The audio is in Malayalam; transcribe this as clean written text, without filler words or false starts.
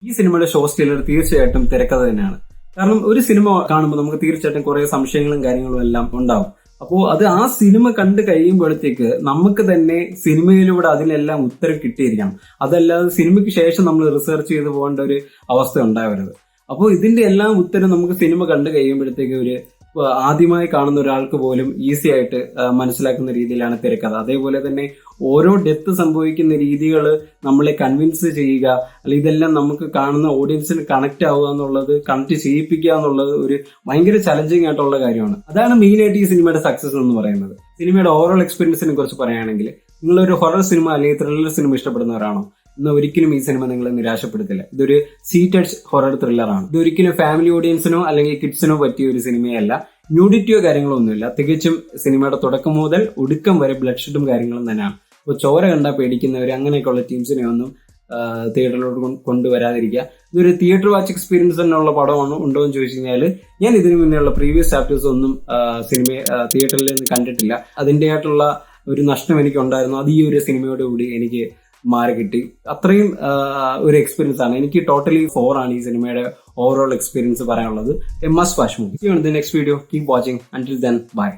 ഈ സിനിമയുടെ ഷോ സ്റ്റീലർ തീർച്ചയായിട്ടും തിരക്കഥ തന്നെയാണ്. കാരണം ഒരു സിനിമ കാണുമ്പോൾ നമുക്ക് തീർച്ചയായിട്ടും കുറെ സംശയങ്ങളും കാര്യങ്ങളും എല്ലാം ഉണ്ടാവും. അപ്പോൾ അത് ആ സിനിമ കണ്ട് കഴിയുമ്പോഴത്തേക്ക് നമുക്ക് തന്നെ സിനിമയിലൂടെ അതിനെല്ലാം ഉത്തരം കിട്ടിയിരിക്കണം. അതല്ലാതെ സിനിമയ്ക്ക് ശേഷം നമ്മൾ റിസർച്ച് ചെയ്ത് പോകേണ്ട ഒരു അവസ്ഥ ഉണ്ടാവരുത്. അപ്പോൾ ഇതിന്റെ എല്ലാം ഉത്തരം നമുക്ക് സിനിമ കണ്ടു കഴിയുമ്പോഴത്തേക്ക് ഒരു ആദ്യമായി കാണുന്ന ഒരാൾക്ക് പോലും ഈസി ആയിട്ട് മനസ്സിലാക്കുന്ന രീതിയിലാണ് തിരക്കഥ. അതേപോലെ തന്നെ ഓരോ ഡെത്ത് സംഭവിക്കുന്ന രീതികൾ നമ്മളെ കൺവിൻസ് ചെയ്യുക, അല്ലെങ്കിൽ ഇതെല്ലാം നമുക്ക് കാണുന്ന ഓഡിയൻസിന് കണക്ട് ആവുക എന്നുള്ളത്, കണക്ട് ചെയ്യിപ്പിക്കുക എന്നുള്ളത് ഒരു ഭയങ്കര ചലഞ്ചിങ് ആയിട്ടുള്ള കാര്യമാണ്. അതാണ് മെയിൻ ആയിട്ട് ഈ സിനിമയുടെ സക്സസ് എന്ന് പറയുന്നത്. സിനിമയുടെ ഓവറോൾ എക്സ്പീരിയൻസിനെ കുറിച്ച് പറയുകയാണെങ്കിൽ, നിങ്ങളൊരു ഹൊറർ സിനിമ അല്ലെങ്കിൽ ത്രില്ലർ സിനിമ ഇഷ്ടപ്പെടുന്നവരാണോ, ഇന്ന് ഒരിക്കലും ഈ സിനിമ നിങ്ങളെ നിരാശപ്പെടുത്തില്ല. ഇതൊരു സീറ്റഡ് ഹൊറർ ത്രില്ലറാണ്. ഇതൊരിക്കലും ഫാമിലി ഓഡിയൻസിനോ അല്ലെങ്കിൽ കിഡ്സിനോ പറ്റിയ ഒരു സിനിമയല്ല. ന്യൂഡിറ്റിയോ കാര്യങ്ങളോ ഒന്നുമില്ല. തികച്ചും സിനിമയുടെ തുടക്കം മുതൽ ഒടുക്കം വരെ ബ്ലഡ് ഷെഡും കാര്യങ്ങളും തന്നെയാണ്. ഇപ്പോൾ ചോര കണ്ടാൽ പേടിക്കുന്നവർ അങ്ങനെയൊക്കെയുള്ള ടീംസിനെ ഒന്നും തിയേറ്ററിലോട്ട് കൊണ്ടുവരാതിരിക്കുക. ഇതൊരു തിയേറ്റർ വാച്ച് എക്സ്പീരിയൻസ് തന്നെയുള്ള പടമാണ് ഉണ്ടോ എന്ന് ചോദിച്ചു കഴിഞ്ഞാൽ, ഞാൻ ഇതിനു മുന്നേയുള്ള പ്രീവിയസ് ചാപ്റ്റേഴ്സ് ഒന്നും സിനിമ തിയേറ്ററിൽ നിന്ന് കണ്ടിട്ടില്ല. അതിൻ്റെതായിട്ടുള്ള ഒരു നഷ്ടം എനിക്ക് ഉണ്ടായിരുന്നു. അത് ഈ ഒരു സിനിമയോട് കൂടി എനിക്ക് മാറി കിട്ടി. അത്രയും ഒരു എക്സ്പീരിയൻസ് ആണ്. എനിക്ക് ടോട്ടലി 4 ആണ് ഈ സിനിമയുടെ ഓവറോൾ എക്സ്പീരിയൻസ് പറയാനുള്ളത്. A must watch movie. See you in the next video. Keep watching. Until then, bye.